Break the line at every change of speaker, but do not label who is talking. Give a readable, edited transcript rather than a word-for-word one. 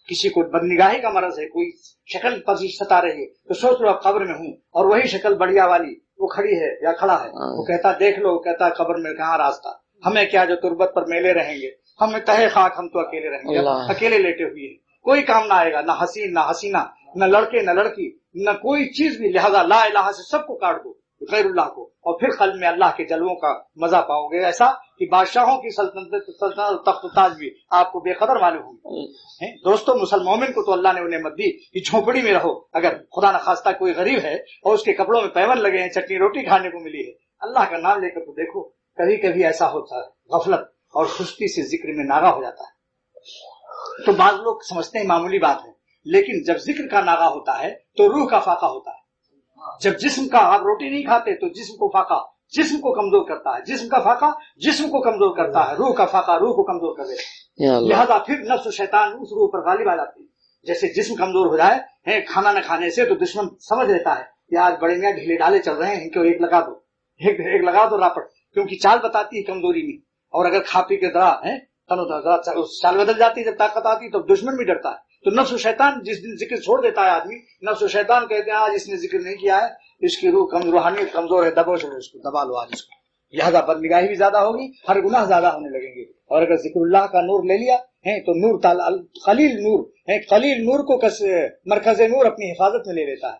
किसी को बदनिगाही का मरज है, कोई शक्ल पजी सता रही है, तो सोच लो कब्र में हूँ और वही शक्ल बढ़िया वाली वो खड़ी है या खड़ा है, वो कहता देख लो, कहता कब्र में कहाँ रास्ता, हमें क्या जो तुरबत पर मेले रहेंगे, हमें तहे खाक, हम तो अकेले रहेंगे, अकेले लेटे हुए हैं, कोई काम ना आएगा, ना हसीन ना हसीना, न लड़के न लड़की, न कोई चीज भी, लिहाजा ला इलाहा से सबको काट दो गैरुल्लाह को, और फिर कल्ब में अल्लाह के जलवों का मजा पाओगे, ऐसा कि बादशाहों की सल्तनत तख्त ताज भी आपको बेकदर मालूम होंगे। दोस्तों, मुसलमान को तो अल्लाह ने उन्हें मत दी कि झोपड़ी में रहो, अगर खुदा न खास्ता कोई गरीब है और उसके कपड़ों में पैवन लगे हैं, चटनी रोटी खाने को मिली है, अल्लाह का नाम लेकर तो देखो, कभी कभी ऐसा होता है गफलत और सुस्ती से जिक्र में नागा हो जाता है। तो बाज लोग समझते हैं मामूली बात है, लेकिन जब जिक्र का नागा होता है तो रूह का फाका होता है। जब जिस्म का, आप रोटी नहीं खाते तो जिस्म को फाका जिस्म को कमजोर करता है, जिस्म का फाका जिस्म को कमजोर करता है, रूह का फाका रूह को कमजोर कर देता है। लिहाजा फिर नफ्स शैतान उस रूह पर गालिब आ जाती है। जैसे जिस्म कमजोर हो जाए है खाना न खाने से, तो दुश्मन समझ लेता है कि आज बड़े मियां ढीले ढाले चल रहे हैं, इनको एक लगा दो, एक लगा दो रापट, क्योंकि चाल बताती है कमजोरी में। और अगर खा पी के जरा है चाल बदल जाती है, जब ताकत आती है तो दुश्मन भी डरता है। तो नफ्स शैतान जिस दिन जिक्र छोड़ देता है आदमी, नफ्स शैतान कहते हैं आज इसने जिक्र नहीं किया है, इसकी रूह रूहानियत कमजोर है, दबो चलो इसको, दबा लो आज इसको, लिहाजा बदनिगाही भी ज्यादा होगी, हर गुनाह ज्यादा होने लगेंगे। और अगर जिक्रुल्लाह का नूर ले लिया है तो नूर खलील नूर है, खलील नूर को मरकज नूर अपनी हिफाजत में ले लेता है।